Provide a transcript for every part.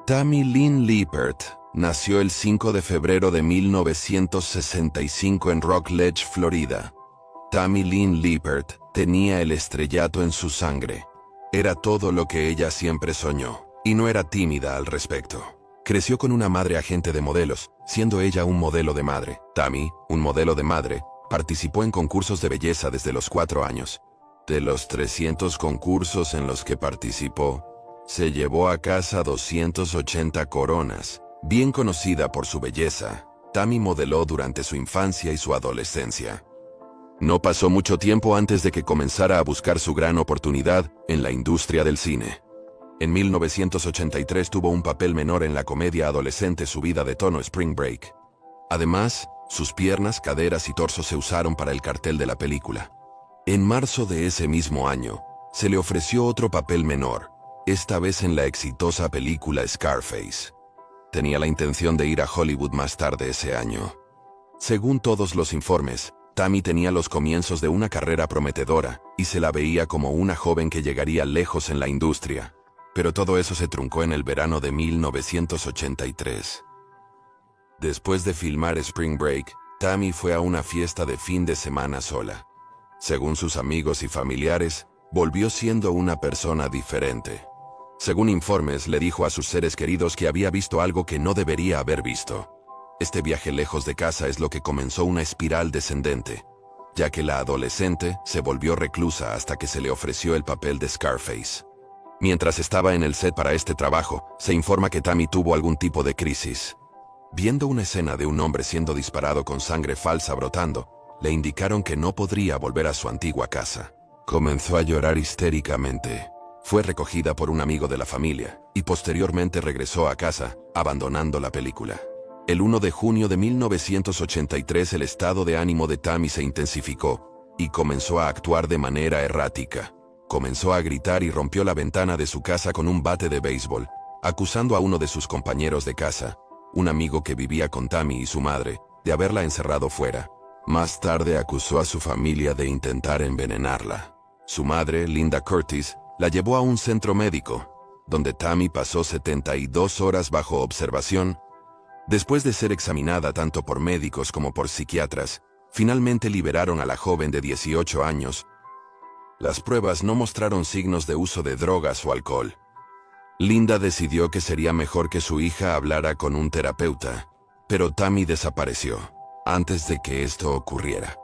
Tammy Lynn Lippert nació el 5 de febrero de 1965 en Rockledge, Florida. Tammy Lynn Lippert tenía el estrellato en su sangre. Era todo lo que ella siempre soñó, y no era tímida al respecto. Creció con una madre agente de modelos, siendo ella un modelo de madre. Tammy, un modelo de madre, participó en concursos de belleza desde los 4 años. De los 300 concursos en los que participó, se llevó a casa 280 coronas. Bien conocida por su belleza, Tammy modeló durante su infancia y su adolescencia. No pasó mucho tiempo antes de que comenzara a buscar su gran oportunidad en la industria del cine. En 1983 tuvo un papel menor en la comedia adolescente subida de tono Spring Break. Además, sus piernas, caderas y torso se usaron para el cartel de la película. En marzo de ese mismo año, se le ofreció otro papel menor, esta vez en la exitosa película Scarface. Tenía la intención de ir a Hollywood más tarde ese año. Según todos los informes, Tammy tenía los comienzos de una carrera prometedora y se la veía como una joven que llegaría lejos en la industria. Pero todo eso se truncó en el verano de 1983. Después de filmar Spring Break, Tammy fue a una fiesta de fin de semana sola. Según sus amigos y familiares, volvió siendo una persona diferente. Según informes, le dijo a sus seres queridos que había visto algo que no debería haber visto. Este viaje lejos de casa es lo que comenzó una espiral descendente, ya que la adolescente se volvió reclusa hasta que se le ofreció el papel de Scarface. Mientras estaba en el set para este trabajo, se informa que Tammy tuvo algún tipo de crisis. Viendo una escena de un hombre siendo disparado con sangre falsa brotando, le indicaron que no podría volver a su antigua casa. Comenzó a llorar histéricamente. Fue recogida por un amigo de la familia y posteriormente regresó a casa, abandonando la película. El 1 de junio de 1983 el estado de ánimo de Tammy se intensificó y comenzó a actuar de manera errática. Comenzó a gritar y rompió la ventana de su casa con un bate de béisbol, acusando a uno de sus compañeros de casa, un amigo que vivía con Tammy y su madre, de haberla encerrado fuera. Más tarde acusó a su familia de intentar envenenarla. Su madre, Linda Curtis, la llevó a un centro médico, donde Tammy pasó 72 horas bajo observación. Después de ser examinada tanto por médicos como por psiquiatras, finalmente liberaron a la joven de 18 años. Las pruebas no mostraron signos de uso de drogas o alcohol. Linda decidió que sería mejor que su hija hablara con un terapeuta, pero Tammy desapareció antes de que esto ocurriera.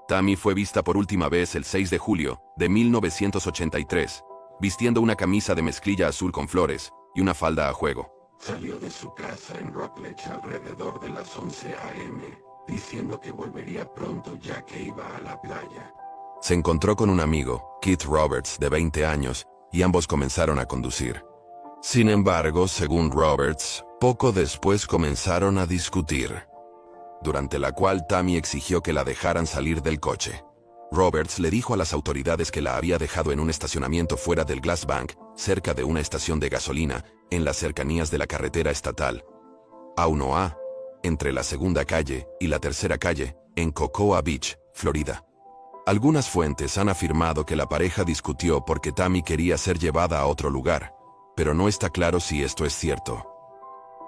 Tammy fue vista por última vez el 6 de julio de 1983, vistiendo una camisa de mezclilla azul con flores y una falda a juego. Salió de su casa en Rockledge alrededor de las 11 a.m., diciendo que volvería pronto ya que iba a la playa. Se encontró con un amigo, Keith Roberts, de 20 años, y ambos comenzaron a conducir. Sin embargo, según Roberts, poco después comenzaron a discutir, durante la cual Tammy exigió que la dejaran salir del coche. Roberts le dijo a las autoridades que la había dejado en un estacionamiento fuera del Glass Bank, cerca de una estación de gasolina, en las cercanías de la carretera estatal A1A, entre la segunda calle y la tercera calle, en Cocoa Beach, Florida. Algunas fuentes han afirmado que la pareja discutió porque Tammy quería ser llevada a otro lugar, pero no está claro si esto es cierto.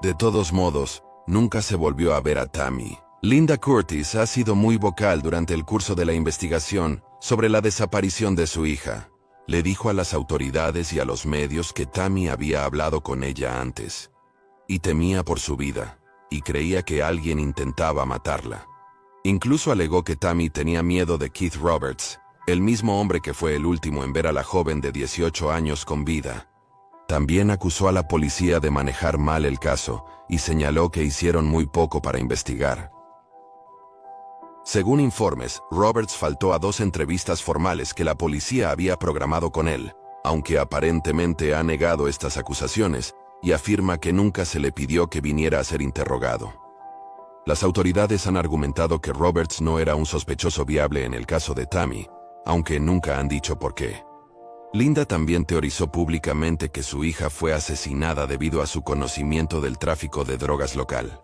De todos modos, nunca se volvió a ver a Tammy. Linda Curtis ha sido muy vocal durante el curso de la investigación sobre la desaparición de su hija. Le dijo a las autoridades y a los medios que Tammy había hablado con ella antes, y temía por su vida, y creía que alguien intentaba matarla. Incluso alegó que Tammy tenía miedo de Keith Roberts, el mismo hombre que fue el último en ver a la joven de 18 años con vida. También acusó a la policía de manejar mal el caso y señaló que hicieron muy poco para investigar. Según informes, Roberts faltó a 2 entrevistas formales que la policía había programado con él, aunque aparentemente ha negado estas acusaciones y afirma que nunca se le pidió que viniera a ser interrogado. Las autoridades han argumentado que Roberts no era un sospechoso viable en el caso de Tammy, aunque nunca han dicho por qué. Linda también teorizó públicamente que su hija fue asesinada debido a su conocimiento del tráfico de drogas local.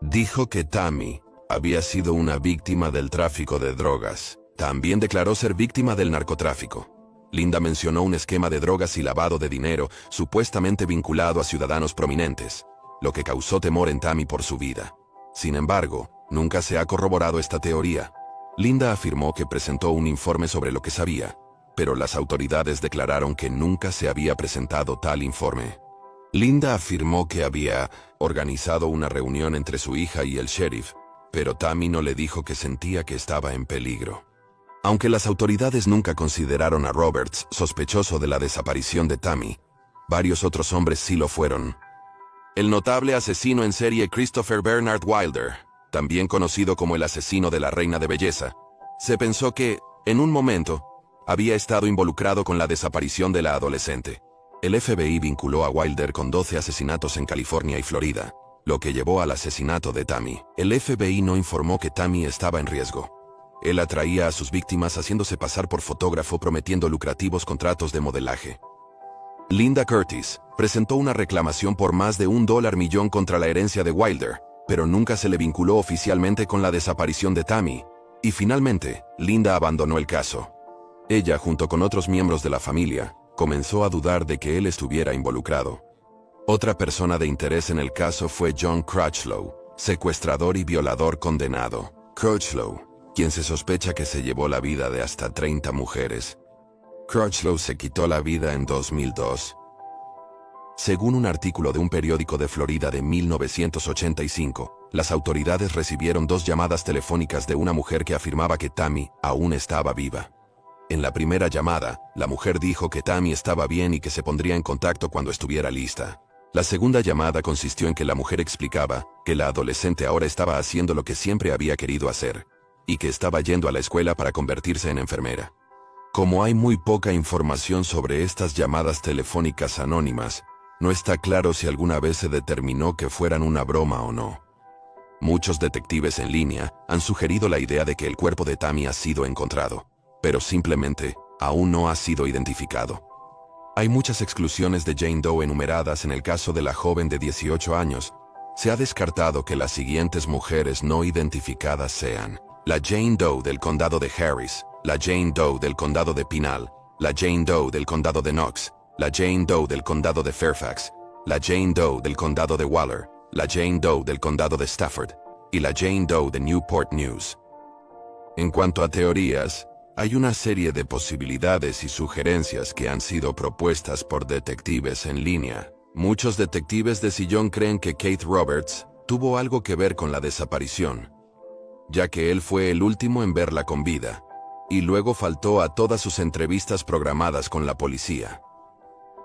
Dijo que Tammy había sido una víctima del tráfico de drogas. También declaró ser víctima del narcotráfico. Linda mencionó un esquema de drogas y lavado de dinero supuestamente vinculado a ciudadanos prominentes, lo que causó temor en Tammy por su vida. Sin embargo, nunca se ha corroborado esta teoría. Linda afirmó que presentó un informe sobre lo que sabía, pero las autoridades declararon que nunca se había presentado tal informe. Linda afirmó que había organizado una reunión entre su hija y el sheriff, pero Tammy no le dijo que sentía que estaba en peligro. Aunque las autoridades nunca consideraron a Roberts sospechoso de la desaparición de Tammy, varios otros hombres sí lo fueron. El notable asesino en serie Christopher Bernard Wilder, también conocido como el asesino de la reina de belleza, se pensó que, en un momento, había estado involucrado con la desaparición de la adolescente. El FBI vinculó a Wilder con 12 asesinatos en California y Florida, lo que llevó al asesinato de Tammy. El FBI no informó que Tammy estaba en riesgo. Él atraía a sus víctimas haciéndose pasar por fotógrafo prometiendo lucrativos contratos de modelaje. Linda Curtis presentó una reclamación por más de $1 millón contra la herencia de Wilder, pero nunca se le vinculó oficialmente con la desaparición de Tammy. Y finalmente, Linda abandonó el caso. Ella, junto con otros miembros de la familia, comenzó a dudar de que él estuviera involucrado. Otra persona de interés en el caso fue John Crutchlow, secuestrador y violador condenado. Crutchlow, quien se sospecha que se llevó la vida de hasta 30 mujeres. Crutchlow se quitó la vida en 2002. Según un artículo de un periódico de Florida de 1985, las autoridades recibieron 2 llamadas telefónicas de una mujer que afirmaba que Tammy aún estaba viva. En la primera llamada, la mujer dijo que Tammy estaba bien y que se pondría en contacto cuando estuviera lista. La segunda llamada consistió en que la mujer explicaba que la adolescente ahora estaba haciendo lo que siempre había querido hacer, y que estaba yendo a la escuela para convertirse en enfermera. Como hay muy poca información sobre estas llamadas telefónicas anónimas, no está claro si alguna vez se determinó que fueran una broma o no. Muchos detectives en línea han sugerido la idea de que el cuerpo de Tammy ha sido encontrado, pero simplemente aún no ha sido identificado. Hay muchas exclusiones de Jane Doe enumeradas en el caso de la joven de 18 años. Se ha descartado que las siguientes mujeres no identificadas sean la Jane Doe del condado de Harris, la Jane Doe del condado de Pinal, la Jane Doe del condado de Knox, la Jane Doe del condado de Fairfax, la Jane Doe del condado de Waller, la Jane Doe del condado de Stafford y la Jane Doe de Newport News. En cuanto a teorías, hay una serie de posibilidades y sugerencias que han sido propuestas por detectives en línea. Muchos detectives de sillón creen que Keith Roberts tuvo algo que ver con la desaparición, ya que él fue el último en verla con vida, y luego faltó a todas sus entrevistas programadas con la policía.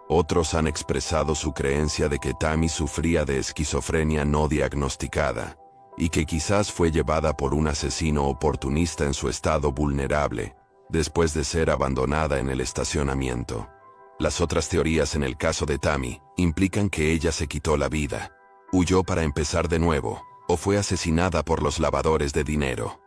Otros han expresado su creencia de que Tammy sufría de esquizofrenia no diagnosticada, y que quizás fue llevada por un asesino oportunista en su estado vulnerable, después de ser abandonada en el estacionamiento. Las otras teorías en el caso de Tammy implican que ella se quitó la vida, huyó para empezar de nuevo, o fue asesinada por los lavadores de dinero.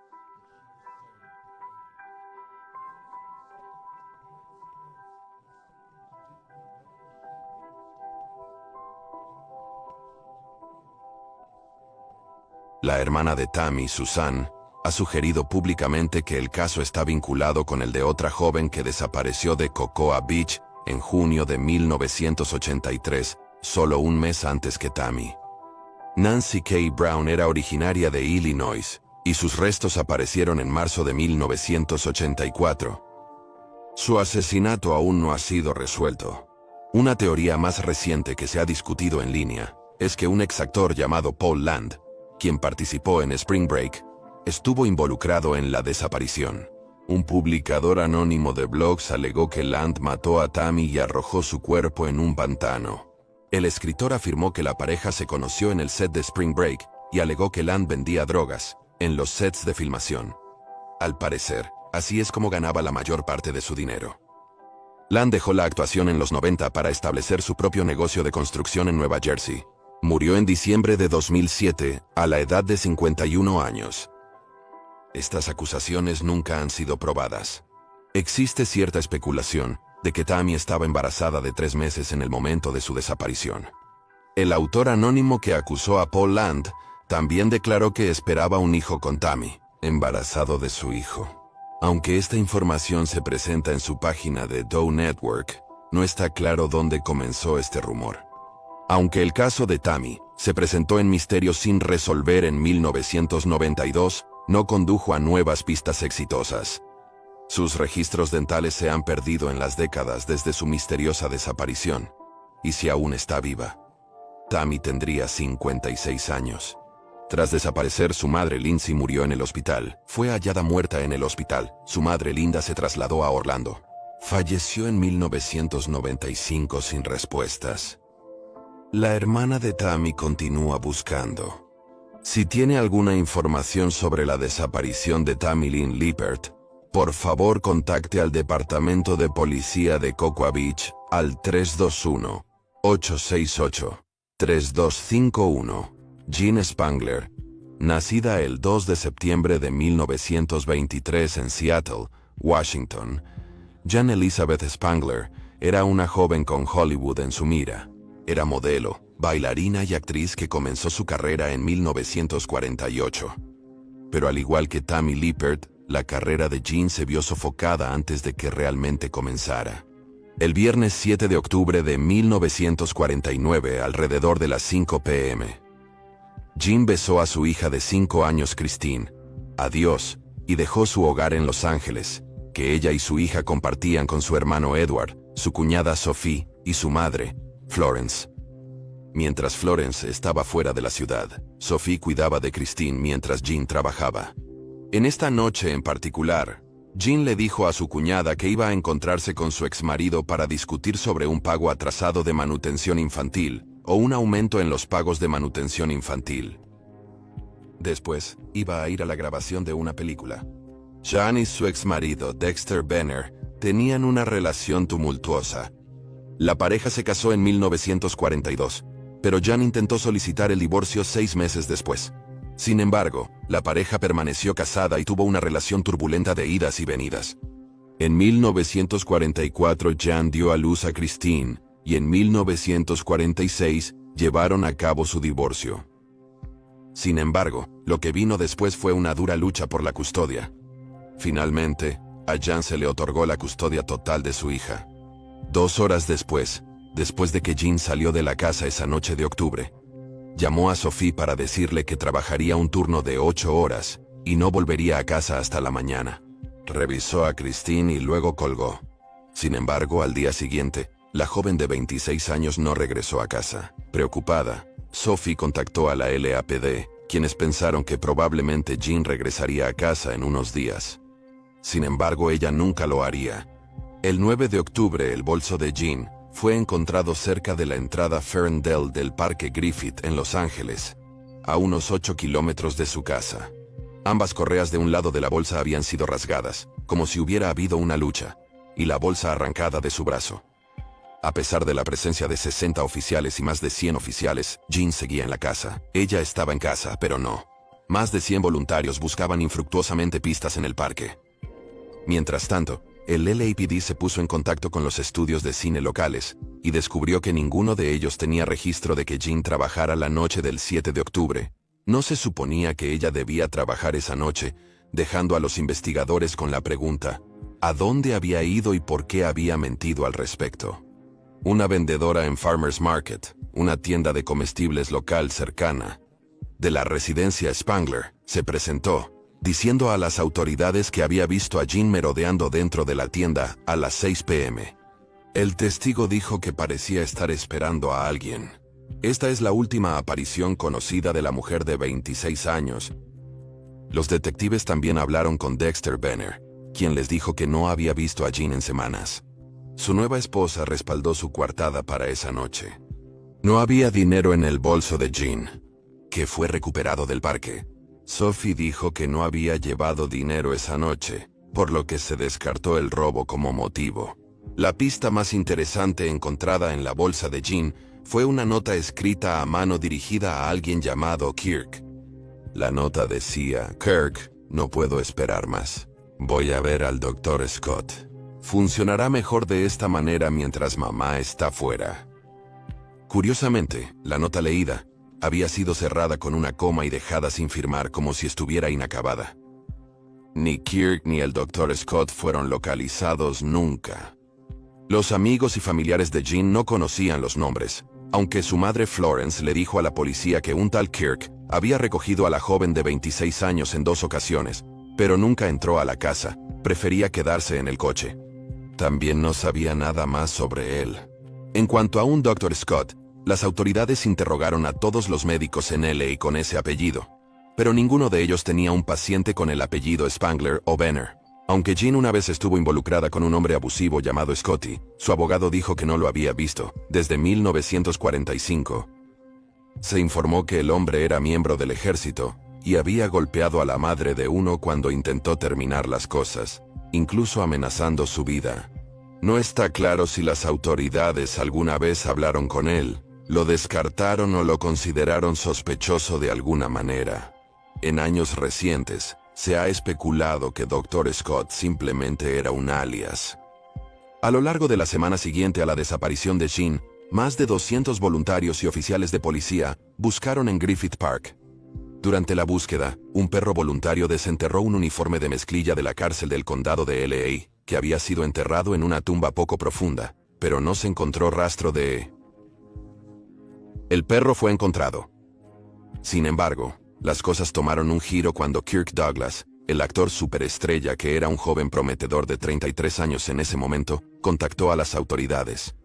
La hermana de Tammy, Susan, ha sugerido públicamente que el caso está vinculado con el de otra joven que desapareció de Cocoa Beach en junio de 1983, solo un mes antes que Tammy. Nancy K. Brown era originaria de Illinois, y sus restos aparecieron en marzo de 1984. Su asesinato aún no ha sido resuelto. Una teoría más reciente que se ha discutido en línea es que un exactor llamado Paul Land, quien participó en Spring Break, estuvo involucrado en la desaparición. Un publicador anónimo de blogs alegó que Land mató a Tammy y arrojó su cuerpo en un pantano. El escritor afirmó que la pareja se conoció en el set de Spring Break y alegó que Land vendía drogas en los sets de filmación. Al parecer, así es como ganaba la mayor parte de su dinero. Land dejó la actuación en los 90 para establecer su propio negocio de construcción en Nueva Jersey. Murió en diciembre de 2007, a la edad de 51 años. Estas acusaciones nunca han sido probadas. Existe cierta especulación de que Tammy estaba embarazada de 3 meses en el momento de su desaparición. El autor anónimo que acusó a Paul Land también declaró que esperaba un hijo con Tammy, embarazado de su hijo. Aunque esta información se presenta en su página de Doe Network, no está claro dónde comenzó este rumor. Aunque el caso de Tammy se presentó en misterio sin resolver en 1992, no condujo a nuevas pistas exitosas. Sus registros dentales se han perdido en las décadas desde su misteriosa desaparición. ¿Y si aún está viva? Tammy tendría 56 años. Tras desaparecer, su madre Lindsay murió en el hospital. Fue hallada muerta en el hospital. Su madre Linda se trasladó a Orlando. Falleció en 1995 sin respuestas. La hermana de Tammy continúa buscando. Si tiene alguna información sobre la desaparición de Tammy Lynn Lippert, por favor contacte al Departamento de Policía de Cocoa Beach al 321-868-3251. Jean Spangler, nacida el 2 de septiembre de 1923 en Seattle, Washington. Jean Elizabeth Spangler era una joven con Hollywood en su mira. Era modelo, bailarina y actriz que comenzó su carrera en 1948. Pero al igual que Tammy Lippert, la carrera de Jean se vio sofocada antes de que realmente comenzara. El viernes 7 de octubre de 1949, alrededor de las 5 p.m., Jean besó a su hija de 5 años Christine, adiós, y dejó su hogar en Los Ángeles, que ella y su hija compartían con su hermano Edward, su cuñada Sophie y su madre, Florence. Mientras Florence estaba fuera de la ciudad, Sophie cuidaba de Christine mientras Jean trabajaba. En esta noche en particular, Jean le dijo a su cuñada que iba a encontrarse con su exmarido para discutir sobre un pago atrasado de manutención infantil o un aumento en los pagos de manutención infantil. Después, iba a ir a la grabación de una película. Jean y su exmarido, Dexter Benner, tenían una relación tumultuosa. La pareja se casó en 1942, pero Jean intentó solicitar el divorcio 6 meses después. Sin embargo, la pareja permaneció casada y tuvo una relación turbulenta de idas y venidas. En 1944, Jean dio a luz a Christine, y en 1946 llevaron a cabo su divorcio. Sin embargo, lo que vino después fue una dura lucha por la custodia. Finalmente, a Jean se le otorgó la custodia total de su hija. 2 horas después de que Jean salió de la casa esa noche de octubre, llamó a Sophie para decirle que trabajaría un turno de 8 horas y no volvería a casa hasta la mañana. Revisó a Christine y luego colgó. Sin embargo, al día siguiente, la joven de 26 años no regresó a casa. Preocupada, Sophie contactó a la LAPD, quienes pensaron que probablemente Jean regresaría a casa en unos días. Sin embargo, ella nunca lo haría. El 9 de octubre, el bolso de Jean fue encontrado cerca de la entrada Ferndale del Parque Griffith en Los Ángeles, a unos 8 kilómetros de su casa. Ambas correas de un lado de la bolsa habían sido rasgadas, como si hubiera habido una lucha, y la bolsa arrancada de su brazo. A pesar de la presencia de 60 oficiales y más de 100 oficiales, Jean seguía en la casa. Ella estaba en casa, pero no. Más de 100 voluntarios buscaban infructuosamente pistas en el parque. Mientras tanto, el LAPD se puso en contacto con los estudios de cine locales y descubrió que ninguno de ellos tenía registro de que Jean trabajara la noche del 7 de octubre. No se suponía que ella debía trabajar esa noche, dejando a los investigadores con la pregunta: ¿a dónde había ido y por qué había mentido al respecto? Una vendedora en Farmers Market, una tienda de comestibles local cercana de la residencia Spangler, se presentó, diciendo a las autoridades que había visto a Jean merodeando dentro de la tienda a las 6 p.m. El testigo dijo que parecía estar esperando a alguien. Esta es la última aparición conocida de la mujer de 26 años. Los detectives también hablaron con Dexter Benner, quien les dijo que no había visto a Jean en semanas. Su nueva esposa respaldó su coartada para esa noche. No había dinero en el bolso de Jean, que fue recuperado del parque. Sophie dijo que no había llevado dinero esa noche, por lo que se descartó el robo como motivo. La pista más interesante encontrada en la bolsa de Jean fue una nota escrita a mano dirigida a alguien llamado Kirk. La nota decía: Kirk, no puedo esperar más. Voy a ver al Dr. Scott. Funcionará mejor de esta manera mientras mamá está fuera. Curiosamente, la nota leída había sido cerrada con una coma y dejada sin firmar como si estuviera inacabada. Ni Kirk ni el Dr. Scott fueron localizados nunca. Los amigos y familiares de Jean no conocían los nombres, aunque su madre Florence le dijo a la policía que un tal Kirk había recogido a la joven de 26 años en 2 ocasiones, pero nunca entró a la casa, prefería quedarse en el coche. También no sabía nada más sobre él. En cuanto a un Dr. Scott, las autoridades interrogaron a todos los médicos en LA con ese apellido, pero ninguno de ellos tenía un paciente con el apellido Spangler o Benner. Aunque Jean una vez estuvo involucrada con un hombre abusivo llamado Scotty, su abogado dijo que no lo había visto desde 1945. Se informó que el hombre era miembro del ejército y había golpeado a la madre de uno cuando intentó terminar las cosas, incluso amenazando su vida. No está claro si las autoridades alguna vez hablaron con él, lo descartaron o lo consideraron sospechoso de alguna manera. En años recientes, se ha especulado que Dr. Scott simplemente era un alias. A lo largo de la semana siguiente a la desaparición de Jean, más de 200 voluntarios y oficiales de policía buscaron en Griffith Park. Durante la búsqueda, un perro voluntario desenterró un uniforme de mezclilla de la cárcel del condado de LA, que había sido enterrado en una tumba poco profunda, pero no se encontró rastro de... El perro fue encontrado. Sin embargo, las cosas tomaron un giro cuando Kirk Douglas, el actor superestrella que era un joven prometedor de 33 años en ese momento, contactó a las autoridades.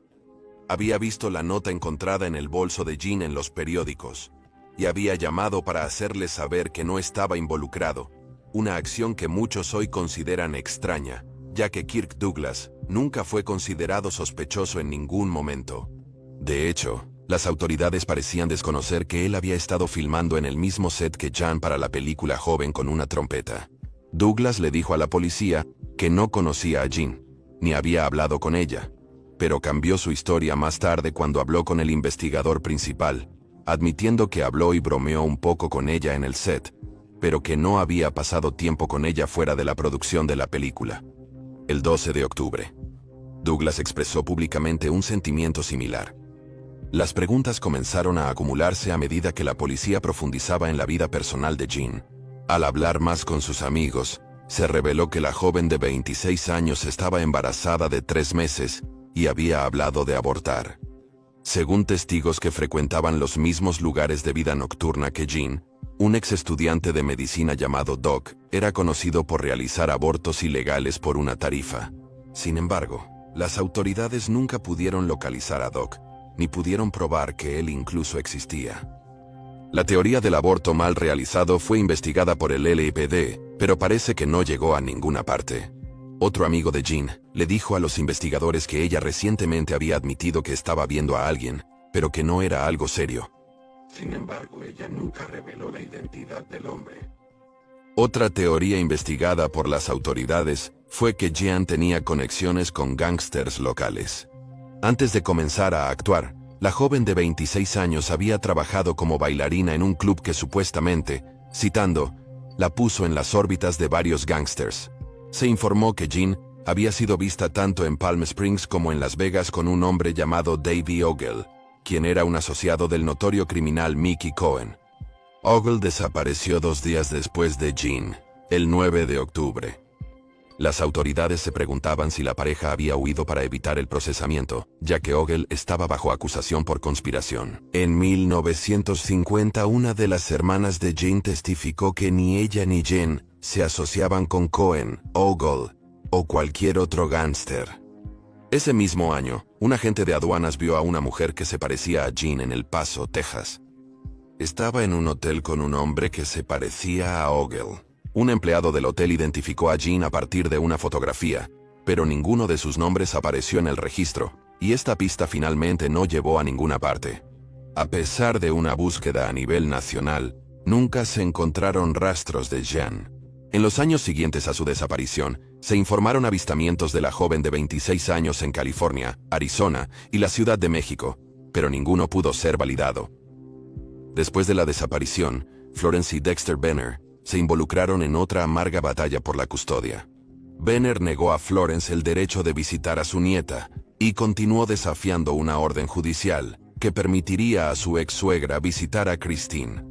Había visto la nota encontrada en el bolso de Jean en los periódicos, y había llamado para hacerle saber que no estaba involucrado, una acción que muchos hoy consideran extraña, ya que Kirk Douglas nunca fue considerado sospechoso en ningún momento. De hecho, las autoridades parecían desconocer que él había estado filmando en el mismo set que Jean para la película Joven con una trompeta. Douglas le dijo a la policía que no conocía a Jean, ni había hablado con ella, pero cambió su historia más tarde cuando habló con el investigador principal, admitiendo que habló y bromeó un poco con ella en el set, pero que no había pasado tiempo con ella fuera de la producción de la película. El 12 de octubre, Douglas expresó públicamente un sentimiento similar. Las preguntas comenzaron a acumularse a medida que la policía profundizaba en la vida personal de Jean. Al hablar más con sus amigos, se reveló que la joven de 26 años estaba embarazada de 3 meses y había hablado de abortar. Según testigos que frecuentaban los mismos lugares de vida nocturna que Jean, un ex estudiante de medicina llamado Doc era conocido por realizar abortos ilegales por una tarifa. Sin embargo, las autoridades nunca pudieron localizar a Doc, ni pudieron probar que él incluso existía. La teoría del aborto mal realizado fue investigada por el LAPD, pero parece que no llegó a ninguna parte. Otro amigo de Jean le dijo a los investigadores que ella recientemente había admitido que estaba viendo a alguien, pero que no era algo serio. Sin embargo, ella nunca reveló la identidad del hombre. Otra teoría investigada por las autoridades fue que Jean tenía conexiones con gángsters locales. Antes de comenzar a actuar, la joven de 26 años había trabajado como bailarina en un club que supuestamente, citando, la puso en las órbitas de varios gángsters. Se informó que Jean había sido vista tanto en Palm Springs como en Las Vegas con un hombre llamado Davey Ogle, quien era un asociado del notorio criminal Mickey Cohen. Ogle desapareció 2 días después de Jean, el 9 de octubre. Las autoridades se preguntaban si la pareja había huido para evitar el procesamiento, ya que Ogle estaba bajo acusación por conspiración. En 1950, una de las hermanas de Jean testificó que ni ella ni Jean se asociaban con Cohen, Ogle o cualquier otro gángster. Ese mismo año, un agente de aduanas vio a una mujer que se parecía a Jean en El Paso, Texas. Estaba en un hotel con un hombre que se parecía a Ogle. Un empleado del hotel identificó a Jean a partir de una fotografía, pero ninguno de sus nombres apareció en el registro, y esta pista finalmente no llevó a ninguna parte. A pesar de una búsqueda a nivel nacional, nunca se encontraron rastros de Jean. En los años siguientes a su desaparición, se informaron avistamientos de la joven de 26 años en California, Arizona y la Ciudad de México, pero ninguno pudo ser validado. Después de la desaparición, Florence y Dexter Benner se involucraron en otra amarga batalla por la custodia. Benner negó a Florence el derecho de visitar a su nieta y continuó desafiando una orden judicial que permitiría a su ex-suegra visitar a Christine.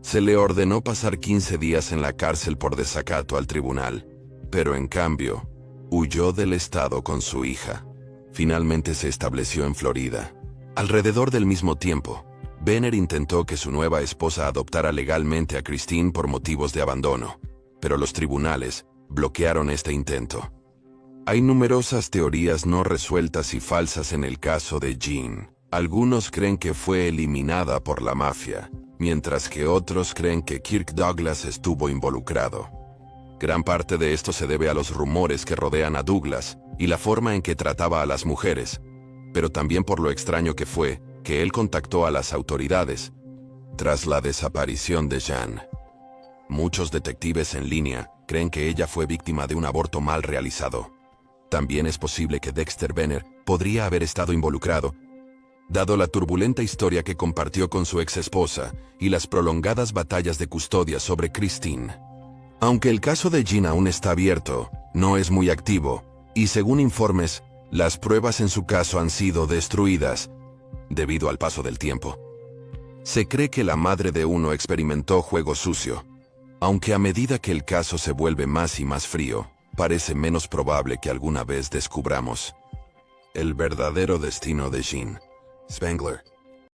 Se le ordenó pasar 15 días en la cárcel por desacato al tribunal, pero en cambio, huyó del estado con su hija. Finalmente se estableció en Florida. Alrededor del mismo tiempo, Benner intentó que su nueva esposa adoptara legalmente a Christine por motivos de abandono, pero los tribunales bloquearon este intento. Hay numerosas teorías no resueltas y falsas en el caso de Jean. Algunos creen que fue eliminada por la mafia, mientras que otros creen que Kirk Douglas estuvo involucrado. Gran parte de esto se debe a los rumores que rodean a Douglas y la forma en que trataba a las mujeres, pero también por lo extraño que fue que él contactó a las autoridades tras la desaparición de Jean. Muchos detectives en línea creen que ella fue víctima de un aborto mal realizado. También es posible que Dexter Benner podría haber estado involucrado, dado la turbulenta historia que compartió con su exesposa y las prolongadas batallas de custodia sobre Christine. Aunque el caso de Jean aún está abierto, no es muy activo, y según informes, las pruebas en su caso han sido destruidas debido al paso del tiempo. Se cree que la madre de uno experimentó juego sucio, aunque a medida que el caso se vuelve más y más frío, parece menos probable que alguna vez descubramos el verdadero destino de Jean Spangler.